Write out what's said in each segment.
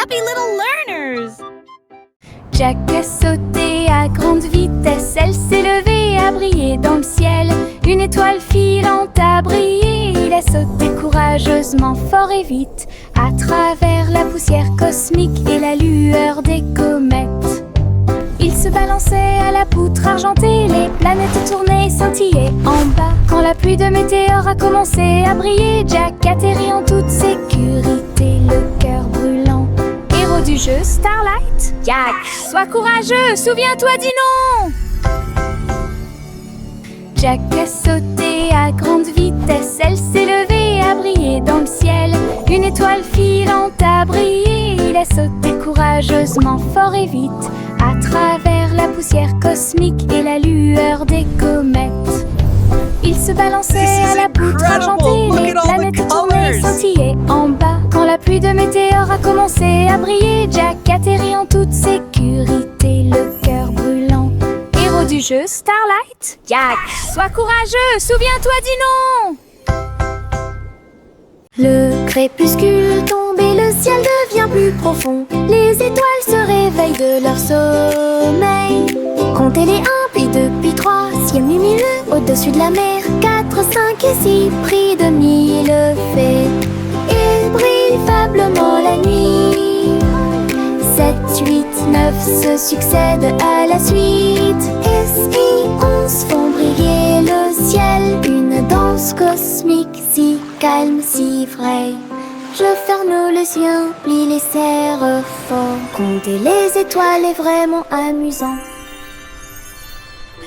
happy little learners! Jack a sauté à grande vitesse, elle s'est levée, a brillé dans le ciel. Une étoile filante a brillé, il a sauté courageusement, fort et vite, à travers la poussière cosmique et la lueur des comètes. Il se balançait à la poutre argentée, les planètes tournaient, scintillaient en bas. Quand la pluie de météores a commencé à briller, Jack atterrit en toute sécurité, le cœur brûlant. Héros du jeu Starlight, Jack, sois courageux, souviens-toi du nom! Jack a sauté à grande vitesse, elle s'est levée, a brillé dans le ciel. Une étoile filante a brillé, il a sauté courageusement, fort et vite, à travers la poussière cosmique et la lueur des comètes. Il se balançait à la poutre argentée, les planètes tournaient, scintillaient en bas. Quand la pluie de météores a commencé à briller, Jack atterrit en toute sécurité, le cœur brûlant. Héros du jeu Starlight, Jack, sois courageux, souviens-toi du nom! Le crépuscule tombe et le ciel devient plus profond. Les étoiles se réveillent de leur sommeil. Comptez les 1, puis 2, puis 3, ciel lumineux au-dessus de la mer. 4, 5 et 6, pris de 1000 fées. Il brille faiblement la nuit. 7, 8, 9 se succèdent à la suite. Et 11 font briller le ciel. Une danse cosmique si calme, si vraie. Je ferme les yeux, plie les serres fort. Compter les étoiles est vraiment amusant.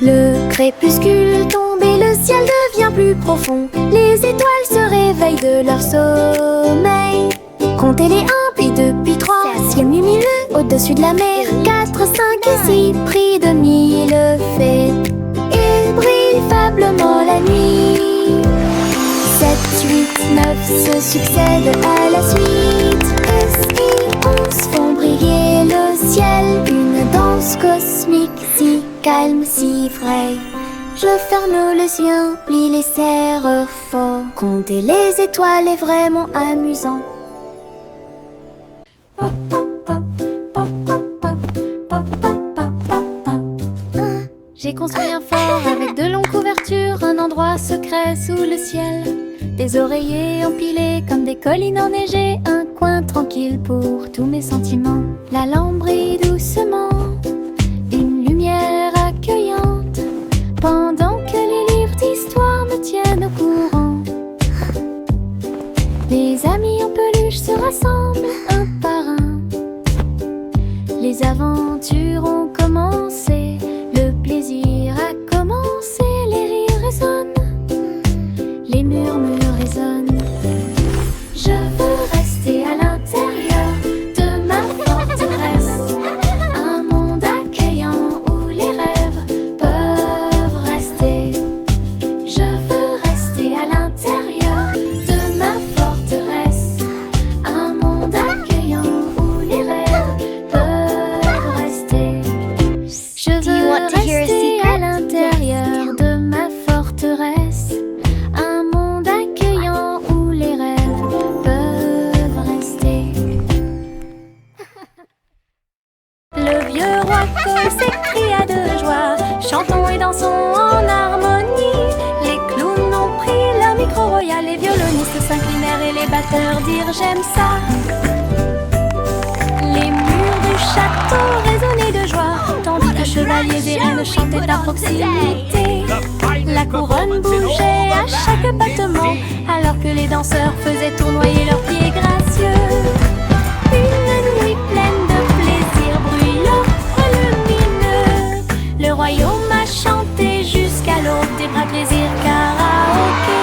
Le crépuscule tombe et le ciel devient plus profond. Les étoiles se réveillent de leur sommeil. Comptez les 1, puis 2, puis 3, ciel lumineux au-dessus de la mer. 4, 5 et 6, pris de 1000 fées. Il brille faiblement la nuit. 7, 8, 9 se succèdent à la suite. Et 11 font briller le ciel. Une danse cosmique si calme, si vraie. Je ferme les yeux, plie les serres fort. Compter les étoiles est vraiment amusant. J'ai construit un fort avec de longues couvertures, un endroit secret sous le ciel. Des oreillers empilés comme des collines enneigées, un coin tranquille pour tous mes sentiments. La lampe brille doucement, une lumière accueillante, pendant que les livres d'histoire me tiennent au courant. Les amis en peluche se rassemblent un par un. Les aventures ont commencé, le plaisir a commencé, les rires résonnent, les murmures résonnent. Je veux rester à l'intérieur de ma forteresse, un monde accueillant où les rêves peuvent rester. Je veux rester à l'intérieur de ma forteresse, un monde accueillant où les rêves peuvent rester. Je veux rester à l'intérieur de ma forteresse, un monde accueillant où les rêves peuvent rester. Le vieux roi Cole s'écria de joie, chantons et dansons en harmonie. Les clowns ont pris leur micro royal, les violonistes s'inclinèrent et les batteurs dirent j'aime ça. Les murs du château résonnaient de joie, tandis que chevaliers et reines chantaient à proximité. La couronne bougeait à chaque battement, alors que les danseurs faisaient tournoyer leurs pieds gracieux. Une nuit pleine de plaisir bruyant et lumineux, le royaume a chanté jusqu'à l'aube des bras plaisirs karaoké.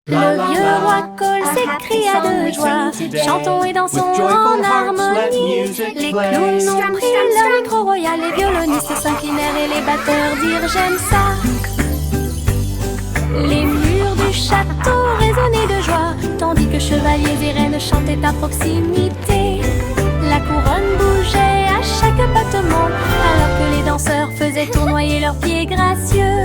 Le vieux roi Cole s'écria de joie, chantons et dansons en harmonie. Les clowns ont pris leur micro royal, les violonistes s'inclinèrent et les batteurs dirent j'aime ça. Les murs du château résonnaient de joie, tandis que chevaliers et reines chantaient à proximité. La couronne bougeait à chaque battement, alors que les danseurs faisaient tournoyer leurs pieds gracieux.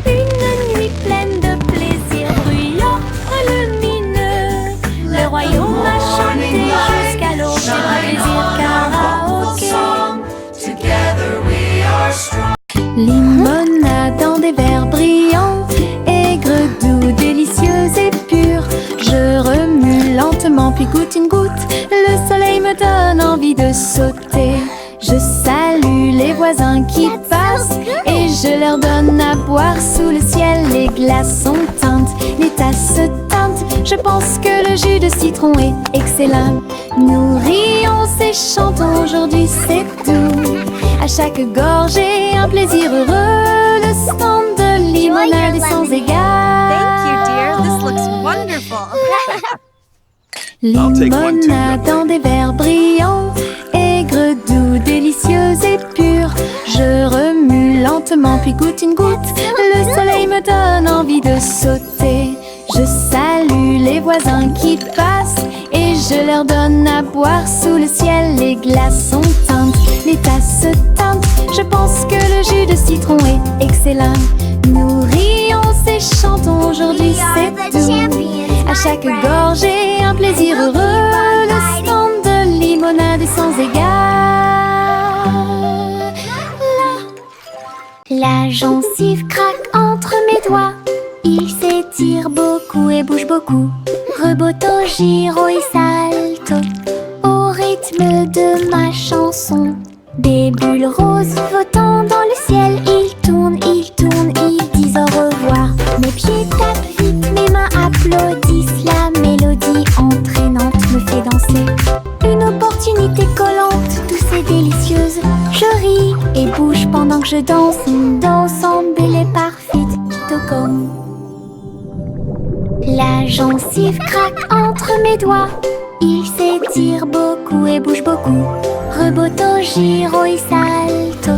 Une nuit pleine de plaisir bruyant et lumineux, le royaume Limonade dans des verres brillants, aigre, doux, délicieuse et pure. Je remue lentement puis goûte une goutte. Le soleil me donne envie de sauter. Je salue les voisins qui passent et je leur donne à boire sous le ciel. Les glaçons teintent, les tasses se teintent. Je pense que le jus de citron est excellent. Nous rions et chantons, aujourd'hui c'est doux. À chaque gorgée, un plaisir heureux. Le stand de limonade est sans égal. Thank you, dear. This looks wonderful. Limonade dans des verres brillants, aigre, doux, délicieuse et pure. Je remue lentement puis goûte une goutte. Le soleil me donne envie de sauter. Je salue les voisins qui passent et je leur donne à boire sous le ciel. Les glaçons teintent, les tasses se teintent. Je pense que le jus de citron est excellent. Nous rions et chantons, aujourd'hui c'est doux. À chaque gorgée, un plaisir heureux. Le stand de limonade est sans égal. La gencive craque entre mes doigts. Il s'étire beaucoup et bouge beaucoup. Reboto, giro et salto au rythme de ma chanson. Des bulles roses flottant dans le ciel. Ils tournent, ils disent au revoir. Mes pieds tapent vite, mes mains applaudissent. La mélodie entraînante me fait danser. Une opportunité collante, douce et délicieuse. Je ris et bouge pendant que je danse. Ensemble, belle et parfaite, comme. La gencive craque entre mes doigts. Il s'étire beaucoup et bouge beaucoup. Reboto, giro et salto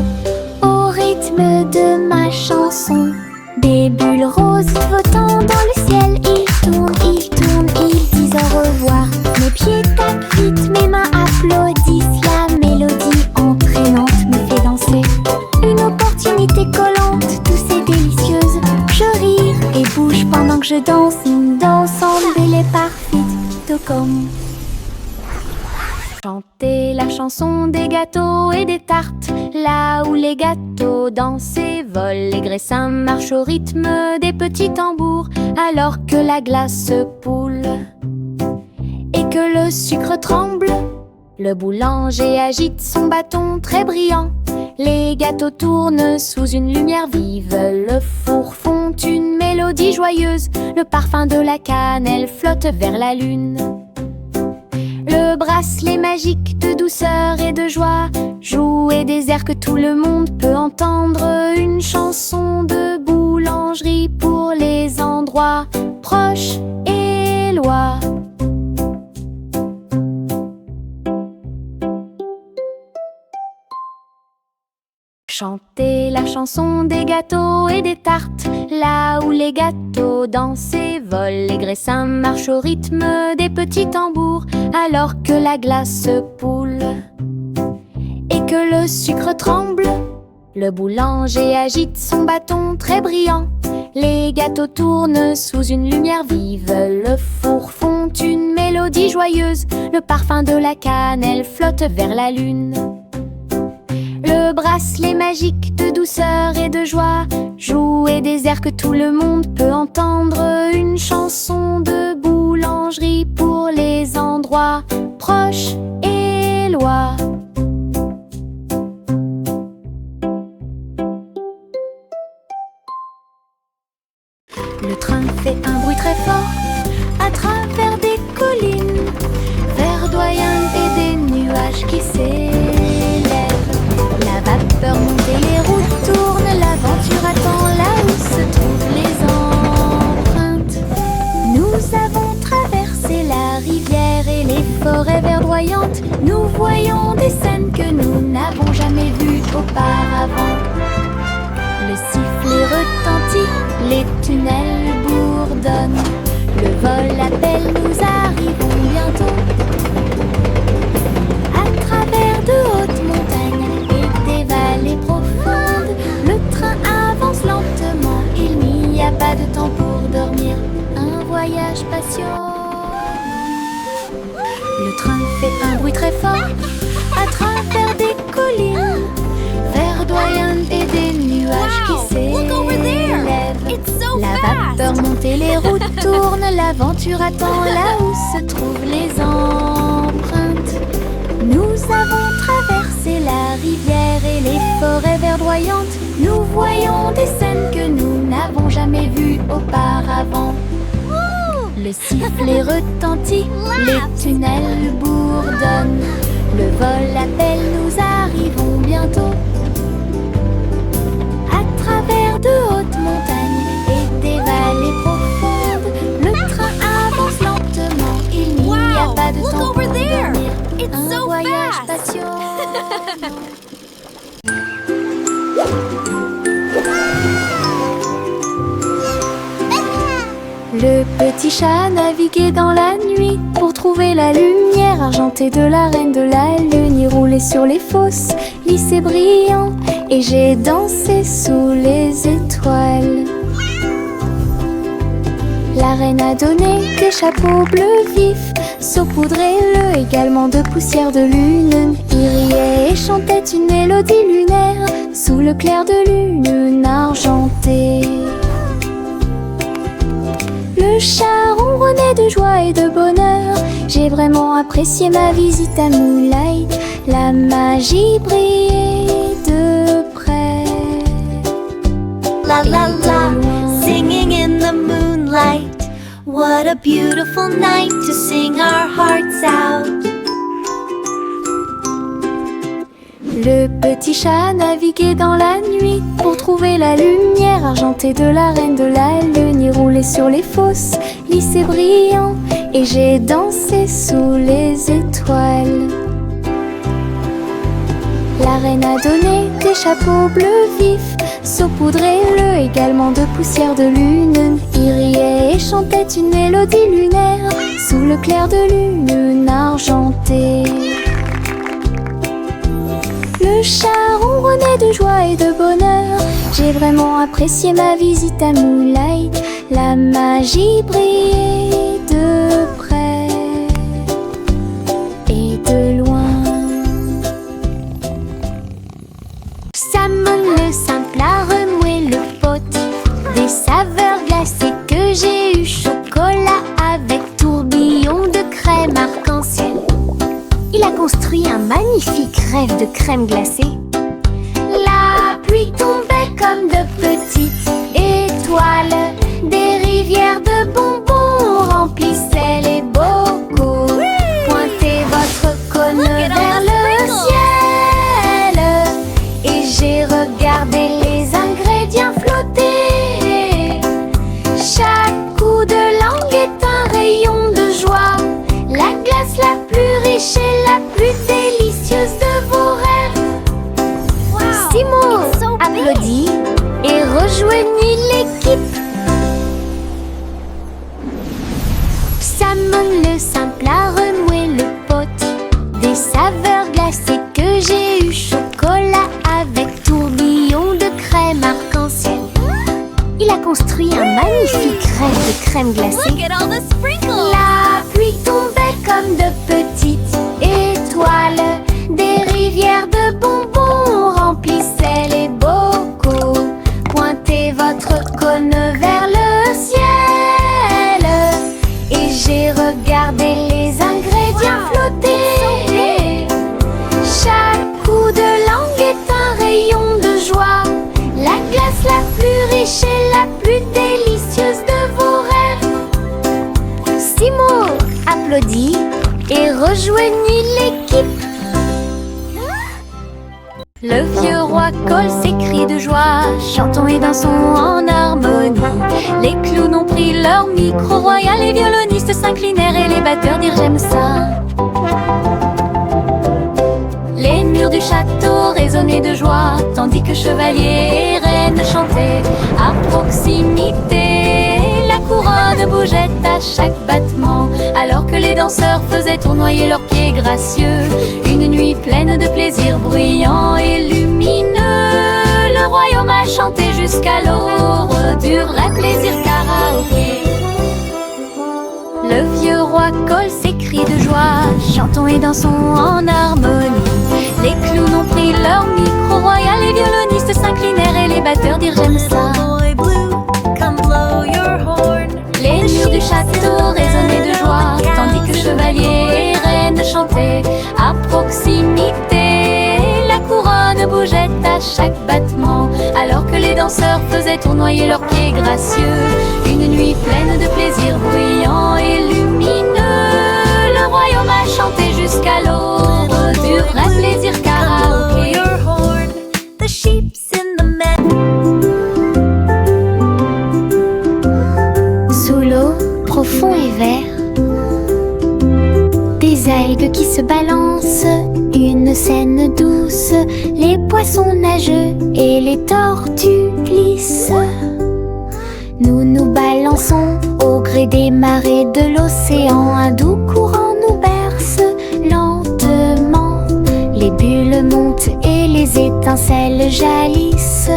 au rythme de ma chanson. Des bulles roses flottant dans le ciel. Ils tournent, ils disent au revoir. Mes pieds tapent vite, mes mains applaudissent. La mélodie entraînante me fait danser. Une opportunité collante, douce et délicieuse. Je ris et bouge pendant que je danse. Ensemble, belle et parfaite, comme. Chanter la chanson des gâteaux et des tartes. Là où les gâteaux dansent et volent, les graissins marchent au rythme des petits tambours. Alors que la glace se poule et que le sucre tremble, le boulanger agite son bâton très brillant. Les gâteaux tournent sous une lumière vive. Le four fond une mélodie joyeuse. Le parfum de la cannelle flotte vers la lune. Le bracelet magique de douceur et de joie jouer des airs que tout le monde peut entendre. Une chanson de boulangerie pour les endroits proches et loin. Chanter la chanson des gâteaux et des tartes. Là où les gâteaux dansent et volent, les graissins marchent au rythme des petits tambours. Alors que la glace se poule et que le sucre tremble, le boulanger agite son bâton très brillant. Les gâteaux tournent sous une lumière vive. Le four fond une mélodie joyeuse. Le parfum de la cannelle flotte vers la lune. Le bracelet magique de douceur et de joie jouer des airs que tout le monde peut entendre. Une chanson de boulangerie pour les endroits proches et loin. Le train fait un bruit très fort à travers des collines verdoyantes et des nuages qui s'élèvent. La vapeur monte et les roues tournent. L'aventure attend là où se trouvent les empreintes. Nous avons traversé la rivière et les forêts verdoyantes. Nous voyons des scènes que nous n'avons jamais vues auparavant. Le sifflet retentit, les tunnels bourdonnent. Le vol appelle, nous arrivons bientôt. À travers de hautes montagnes et des vallées profondes, le train avance lentement. Il n'y a pas de temps pour dormir. Un voyage patient. Le train fait un bruit très fort à travers des collines verdoyantes et des nuages les roues tournent, l'aventure attend là où se trouvent les empreintes. Nous avons traversé la rivière et les forêts verdoyantes. Nous voyons des scènes que nous n'avons jamais vues auparavant. Le sifflet retentit, les tunnels bourdonnent. Le vol appelle, nous arrivons bientôt. À travers de hautes montagnes et des vallées profondes, le train avance lentement. Il n'y a pas de temps pour dormir. Un voyage passionnant. Le petit chat naviguait dans la nuit pour trouver la lumière argentée de la reine de la lune. Il roulait sur les fosses, lissé brillant, et j'ai dansé sous les étoiles. La reine a donné des chapeaux bleus vifs, saupoudrés-le également de poussière de lune. Il riait et chantait une mélodie lunaire sous le clair de lune argentée. Le chat ronronnait de joie et de bonheur. J'ai vraiment apprécié ma visite à Moonlight. La magie brillait de près. La la la, singing in the moonlight. What a beautiful night to sing our hearts out. Le petit chat naviguait dans la nuit pour trouver la lumière argentée de la reine de la lune. Il roulait sur les fosses, lissé brillant, et j'ai dansé sous les étoiles. La reine a donné des chapeaux bleus vifs, saupoudrés-le également de poussière de lune. Il riait et chantait une mélodie lunaire sous le clair de lune argentée. Le chat ronronnait de joie et de bonheur. J'ai vraiment apprécié ma visite à Moonlight. La magie brillait de près et de loin. Salmon le simple a remué le pot. Des saveurs glacées que j'ai eu. Chocolat avec tourbillon de crème arc-en-ciel. Il a construit un magnifique rêve de crème glacée. La pluie tombait comme de petites étoiles. Des rivières de bonbons remplissaient les bocaux. Pointez votre cône vers le ciel et j'ai regardé les ingrédients flotter. Chaque coup de langue est un rayon de joie. La glace la plus riche et la plus délicieuse de vos rêves. Simo applaudit et rejoignit l'équipe. Salmon le simple a remué le pot. Des saveurs glacées que j'ai eu. Chocolat avec tourbillon de crème arc-en-ciel. Il a construit un magnifique rêve de crème glacée. Look at all the sprinkles. La pluie tombait comme de petites étoiles. Des rivières de bonbons remplissaient les bocaux. Pointez votre cône vers le ciel et j'ai regardé les ingrédients flotter. Chaque coup de langue est un rayon de joie. La glace la plus riche et la plus délicieuse de vos rêves. Simo applaudit et rejoignit l'équipe. Le vieux roi colle ses cris de joie. Chantons et dansons en harmonie. Les clowns ont pris leur micro royal. Les violonistes s'inclinèrent et les batteurs dirent j'aime ça. Les murs du château résonnaient de joie, tandis que chevaliers et reines chantaient à proximité. La couronne bougeait à chaque battement, alors que les danseurs faisaient tournoyer leurs pieds gracieux. Une nuit pleine de plaisir bruyant et lumineux. Le royaume a chanté jusqu'à l'aube du vrai plaisir karaoké. Le vieux roi colle ses cris de joie. Chantons et dansons en harmonie. Les clowns ont pris leur micro royal. Les violonistes s'inclinèrent et les batteurs dirent j'aime ça. Boy blue, come blow your horn. chantait à proximité. La couronne bougeait à chaque battement, alors que les danseurs faisaient tournoyer leurs pieds gracieux. Une nuit pleine de plaisir bruyant et lumineux, le royaume a chanté jusqu'à l'aube du vrai plaisir karaoké. Your horn, the sheep's in the meadow. Sous l'eau, profond et vert, des algues qui se balancent, une scène douce, les poissons nageux et les tortues glissent. Nous nous balançons au gré des marées de l'océan, un doux courant nous berce lentement. Les bulles montent et les étincelles jaillissent.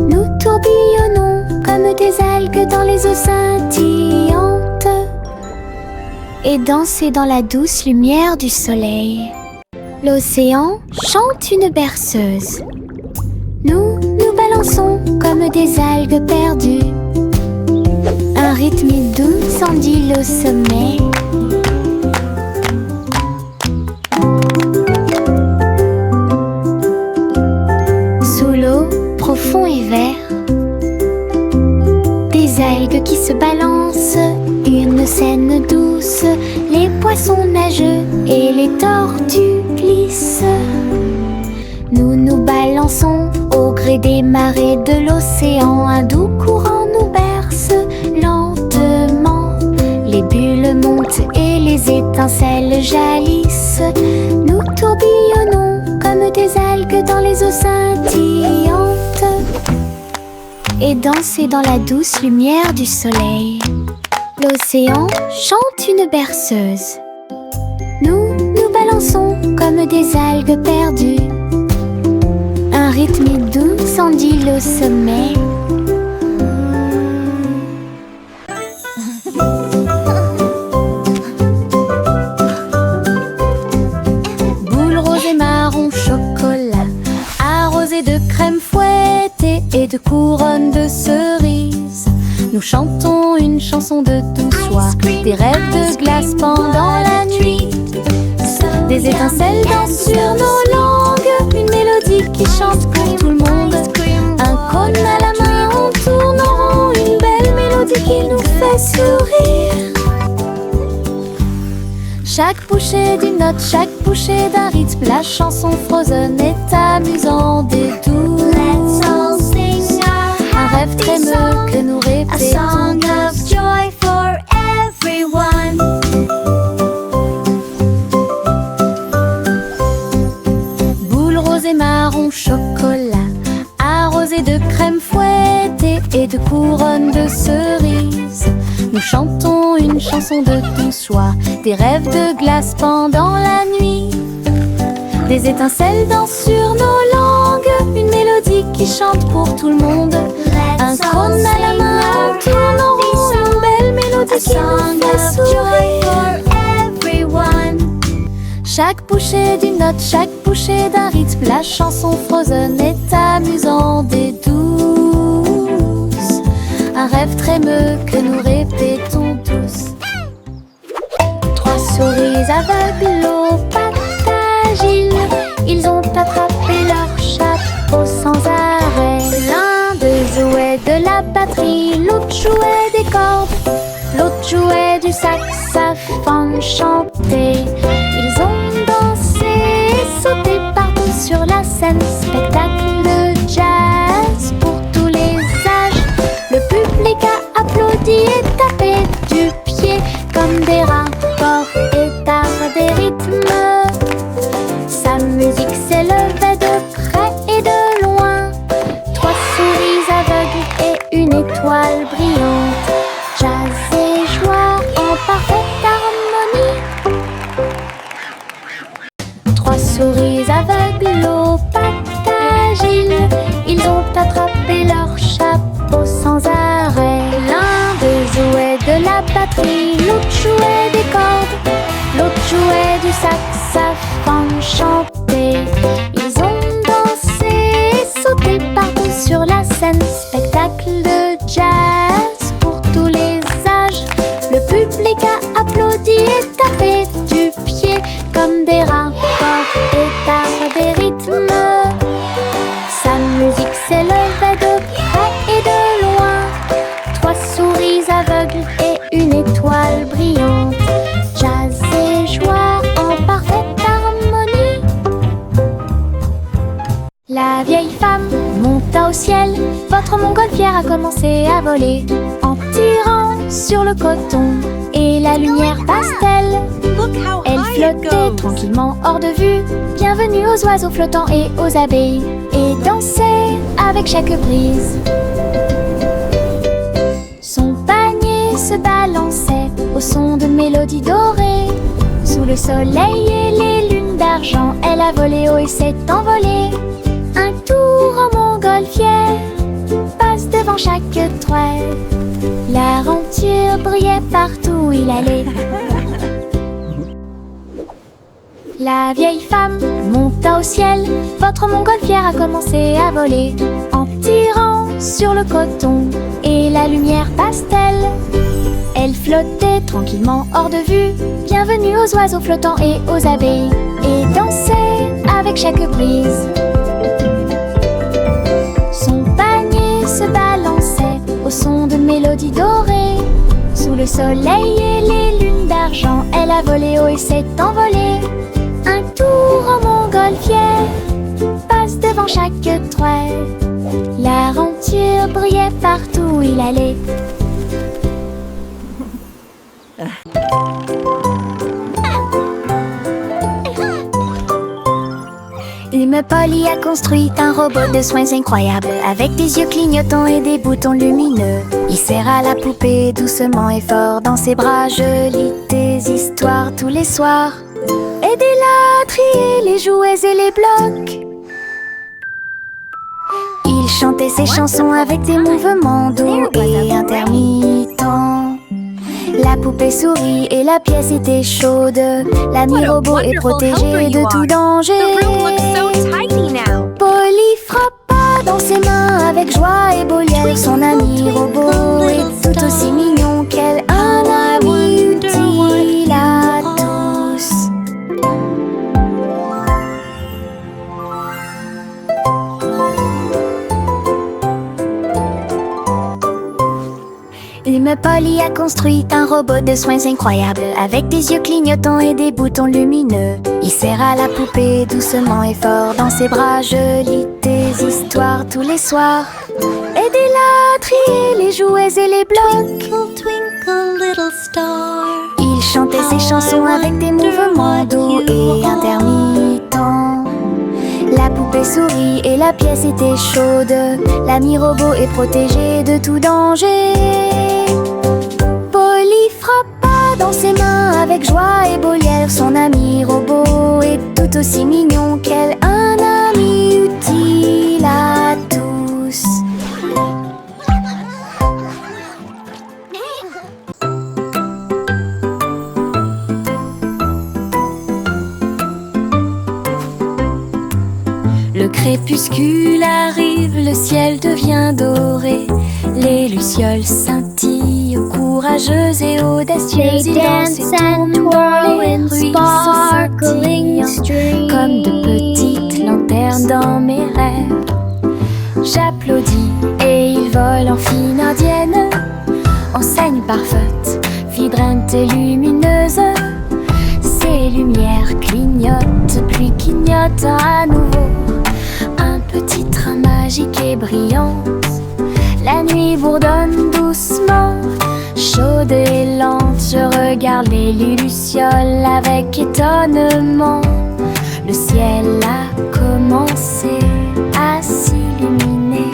Nous tourbillonnons comme des algues dans les eaux scintillantes et danser dans la douce lumière du soleil. L'océan chante une berceuse. Nous nous balançons comme des algues perdues. Un rythme doux s'endile au sommet. Sous l'eau, profond et vert, des algues qui se balancent, une scène douce, les poissons nageux et les tortues glissent. Nous nous balançons au gré des marées de l'océan, un doux courant nous berce lentement. Les bulles montent et les étincelles jaillissent. Nous tourbillonnons comme des algues dans les eaux scintillantes et danser dans la douce lumière du soleil. L'océan chante une berceuse. Nous nous balançons comme des algues perdues. Un rythme doux s'endile au sommet. Boule rose et marron chocolat, arrosée de crème fouettée et de couronne de cerises. Nous chantons une chanson de douce soie, des rêves de glace pendant la nuit. Des étincelles dansent sur nos langues, une mélodie qui chante pour tout le monde. Un cône à la main, on tourne en rond, une belle mélodie qui nous fait sourire. Chaque bouchée d'une note, chaque bouchée d'un rythme, la chanson Frozen est amusante et douce. Un rêve trémeux que nous répétons. A song of joy for everyone. Boule rose et marron chocolat, arrosée de crème fouettée et de couronne de cerises. Nous chantons une chanson de douce soie, des rêves de glace pendant la nuit. Des étincelles dansent sur nos langues, une mélodie qui chante pour tout le monde. Un cône à la main, on tourne en rond, une belle mélodie qui nous fait sourire. Chaque bouchée d'une note, chaque bouchée d'un rythme, la chanson Frozen est amusante et douce. Un rêve trémeux que nous répétons tous. Trois souris aveugles aux pattes agiles, ils ont attrapé leur chapeau sans arrêt. L'un d'eux jouait de la batterie, l'autre jouait des cordes, l'autre jouait du saxophone chanté. Ils ont dansé et sauté partout sur la scène, spectacle de jazz pour tous les âges. Le public a applaudi et tapé du pied comme des rapports et tard des rythmes. Sa musique s'élevait de près et de loin. Trois souris aveugles et une étoile brillante. Jazz et joie en parfaite harmonie. Trois souris aveugles aux pattes agiles, ils ont attrapé leur chapeau sans arrêt. L'un d'eux jouait de la batterie, l'autre jouait des cordes, l'autre jouait du saxophone chanté. Ils ont dansé et sauté partout sur la scène, spectacle de jazz pour tous les âges. Le public a applaudi et tapé du pied comme des rapports et par des rythmes. Sa musique s'élevait de près et de loin. 3 souris aveugles et une étoile brillante. Jazz et joie en parfaite harmonie. La vieille femme monta au ciel. Votre montgolfière a commencé à voler en tirant sur le coton et la lumière pastel. Look how Elle high it flottait goes. tranquillement hors de vue. Bienvenue aux oiseaux flottants et aux abeilles. Et dansait avec chaque brise. Son panier se balançait au son de mélodies dorées. Sous le soleil et les lunes d'argent, elle a volé haut et s'est envolée. Un tour en montgolfière passe devant chaque trait. La renture brillait partout où il allait. La vieille femme monta au ciel. Votre montgolfière a commencé à voler en tirant sur le coton et la lumière pastel. Elle flottait tranquillement hors de vue. Bienvenue aux oiseaux flottants et aux abeilles. Et dansait avec chaque brise. Son panier se balançait au son de mélodies dorées. Sous le soleil et les lunes d'argent, elle a volé haut et s'est envolée. Un tour en montgolfière passe devant chaque trait. La renture brillait partout où il allait. Une Polly a construit un robot de soins incroyable, avec des yeux clignotants et des boutons lumineux. Il serra la poupée doucement et fort dans ses bras. Je lis tes histoires tous les soirs. Aidez-la à trier les jouets et les blocs. Il chantait ses chansons avec des mouvements doux et intermittents. La poupée sourit et la pièce était chaude. L'ami robot est protégé de tout danger. The room looks so tidy now. Polly frappa dans ses mains avec joie et beau liel. Son ami robot est tout aussi mignon qu'elle. Un ami utile à tous. Une Polly a construit un robot de soins incroyable, avec des yeux clignotants et des boutons lumineux. Il serra la poupée doucement et fort dans ses bras. Je lis tes histoires tous les soirs. Aidez-la à trier les jouets et les blocs. Twinkle, twinkle, little star. Il chantait ses chansons avec des mouvements doux et intermittents. La poupée sourit et la pièce était chaude. L'ami robot est protégé de tout danger. Polly frappa dans ses mains avec joie et beau liel. Son ami robot est tout aussi mignon qu'elle. Un ami utile à tous. Le crépuscule arrive, le ciel devient doré. Les lucioles scintillent, courageuses et audacieuses. Ils dansent et tournent dans les ruisseaux scintillants, comme de petites lanternes dans mes rêves. J'applaudis et ils volent en fine indienne. Enseigne parfaite, vibrante et lumineuse. Ces lumières clignotent, puis clignotent à nouveau. Un petit train magique et brillante. La nuit bourdonne doucement, chaude et lente. Je regarde les lucioles avec étonnement. Le ciel a commencé à s'illuminer.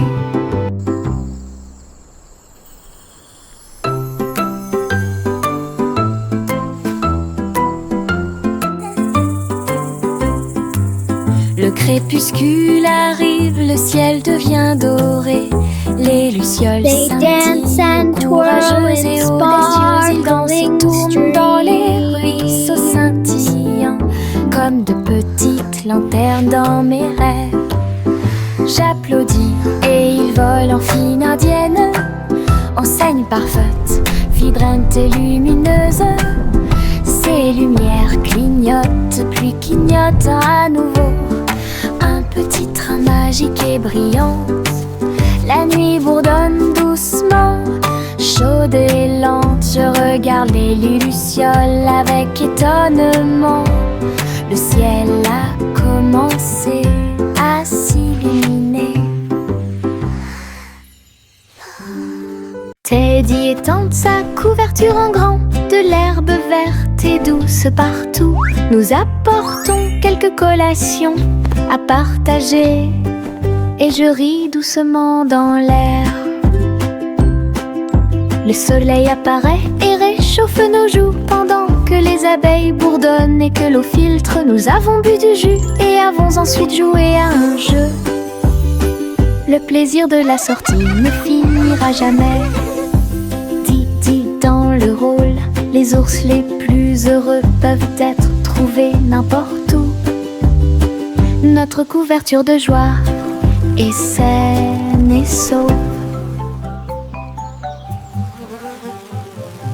Le crépuscule arrive, le ciel devient doré. Les lucioles scintillent, courageuses et audacieuses. Ils dansent et tournent dans les ruisseaux scintillants, comme de petites lanternes dans mes rêves. J'applaudis et ils volent en fine indienne. Enseigne parfaite, vibrante et lumineuse. Ces lumières clignotent, douce pluie clignote à nouveau. Un petit train magique et brillante. La nuit bourdonne doucement, chaude et lente. Je regarde les lucioles avec étonnement. Le ciel a commencé à s'illuminer. Teddy étend sa couverture en grand. De l'herbe verte et douce partout. Nous apportons quelques collations à partager. Et je ris doucement dans l'air. Le soleil apparaît et réchauffe nos joues pendant que les abeilles bourdonnent et que l'eau filtre. Nous avons bu du jus et avons ensuite joué à un jeu. Le plaisir de la sortie ne finira jamais. Didi dans le rôle, les ours les plus heureux peuvent être trouvés n'importe où. Notre couverture de joie est saine et sauve.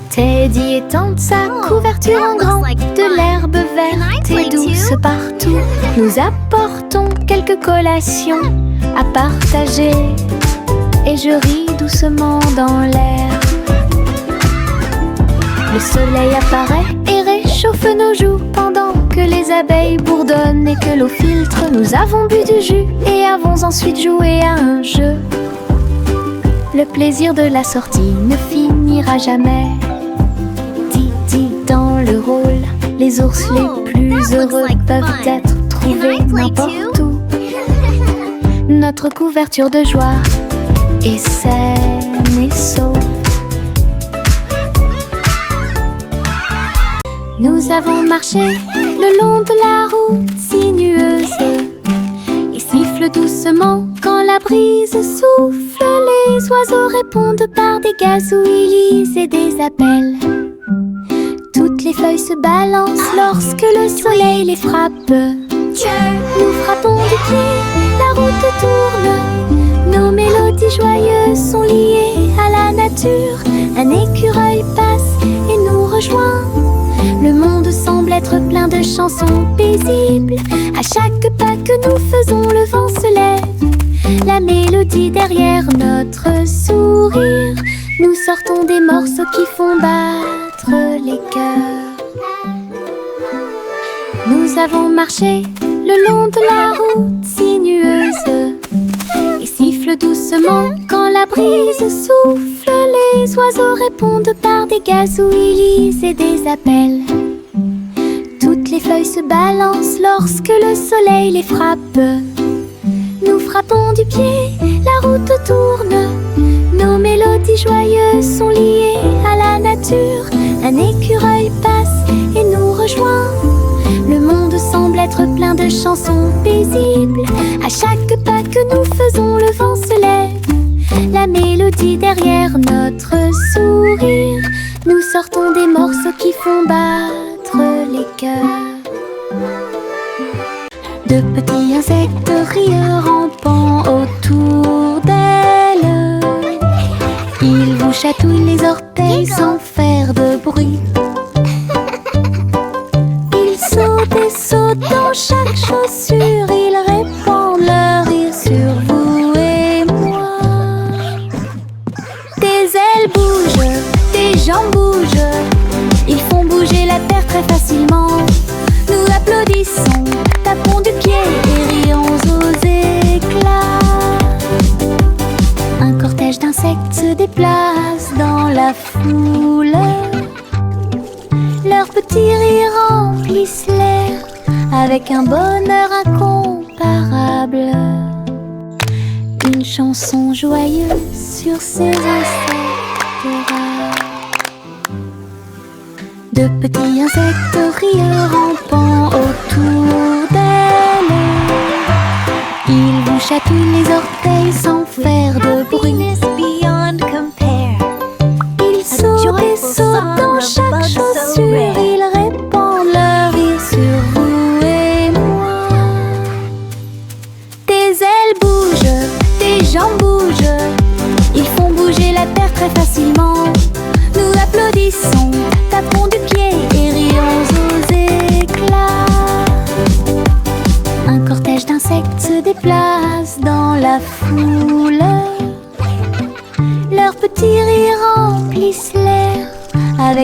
Teddy étend sa couverture en grand. De l'herbe verte et douce partout. Nous apportons quelques collations à partager. Et je ris doucement dans l'air. Le soleil apparaît et réchauffe nos joues pendant que les abeilles bourdonnent et que l'eau filtre. Nous avons bu du jus et avons ensuite joué à un jeu. Le plaisir de la sortie ne finira jamais. Didi dans le rôle, les ours les plus heureux peuvent être trouvés n'importe où. Notre couverture de joie est saine et sauve. Nous avons marché le long de la route sinueuse. Il siffle doucement quand la brise souffle. Les oiseaux répondent par des gazouillis et des appels. Toutes les feuilles se balancent lorsque le soleil les frappe. Nous frappons du pied, la route tourne. Nos mélodies joyeuses sont liées à la nature. Un écureuil passe et nous rejoint. Le monde semble être plein de chansons paisibles. À chaque pas que nous faisons, le vent se lève. La mélodie derrière notre sourire. Nous sortons des morceaux qui font battre les cœurs. Nous avons marché le long de la route sinueuse. Il siffle doucement quand la brise souffle. Les oiseaux répondent par des gazouillis et des appels. Toutes les feuilles se balancent lorsque le soleil les frappe. Nous frappons du pied, la route tourne. Nos mélodies joyeuses sont liées à la nature. Un écureuil passe et nous rejoint. Le monde semble être plein de chansons paisibles. À chaque pas que nous faisons, le vent se lève. La mélodie derrière notre sourire. Nous sortons des morceaux qui font battre les cœurs. De petits insectes rieurs rampant autour d'elle. Ils vous chatouillent les orteils sans faire de bruit. Ils sautent et sautent dans chaque chaussure. Ils répandent leur rire sur vous et moi. Des ailes bougent, des jambes bougent. Ils font bouger la terre très facilement. Nous applaudissons, tapons du pied et rions aux éclats. Un cortège d'insectes se déplace dans la foule. Leurs petits rires remplissent l'air avec un bonheur incomparable. Une chanson joyeuse sur ces insectes rares. De petits insectes rieurs rampant autour d'elle. Ils vous chatouillent les orteils sans faire de bruit. Ils sautent et sautent dans chaque chaussure. Ils répandent leur rire sur vous et moi. Des ailes bougent, des jambes bougent. Ils font bouger la terre très facilement. Nous applaudissons, tapons du pied et rions aux éclats.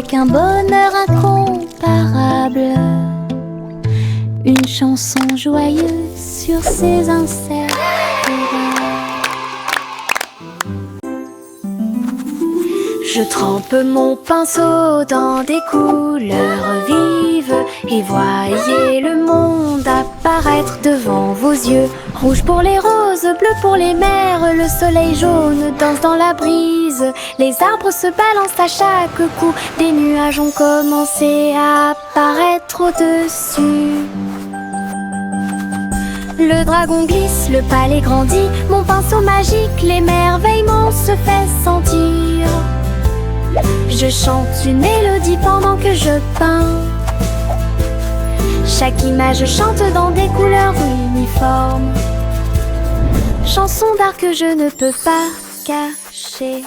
avec un bonheur incomparable. Une chanson joyeuse sur ces insectes. Je trempe mon pinceau dans des couleurs vives et voyez le monde apparaître devant vos yeux. Rouge pour les roses, bleu pour les mers, le soleil jaune danse dans la brise. Les arbres se balancent à chaque coup, des nuages ont commencé à apparaître au-dessus. Le dragon glisse, le palais grandit, mon pinceau magique, l'émerveillement se fait sentir. Je chante une mélodie pendant que je peins. Chaque image chante dans des couleurs uniformes. Chanson d'art que je ne peux pas cacher.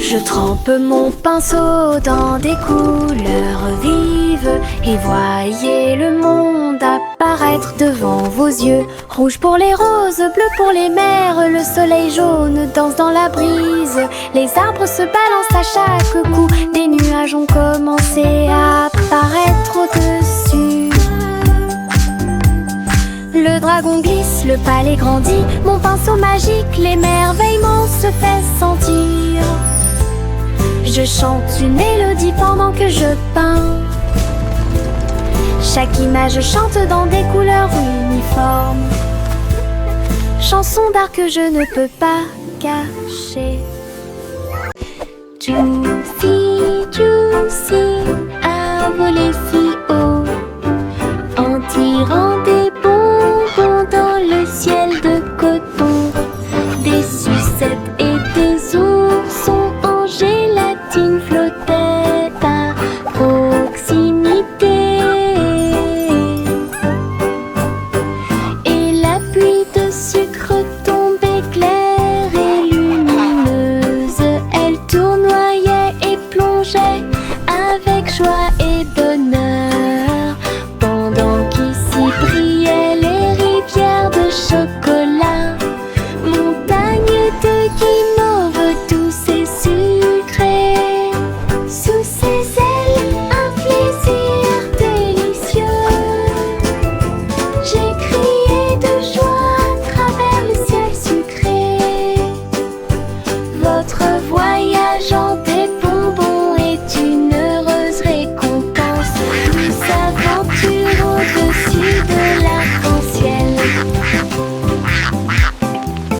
Je trempe mon pinceau dans des couleurs vives et voyez le monde apparaître devant vos yeux. Rouge pour les roses, bleu pour les mers, le soleil jaune danse dans la brise. Les arbres se balancent à chaque coup, des nuages ont commencé à apparaître au-dessus. Le dragon glisse, le palais grandit, mon pinceau magique, l'émerveillement se fait sentir. Je chante une mélodie pendant que je peins. Chaque image chante dans des couleurs uniformes. Chanson d'art que je ne peux pas cacher.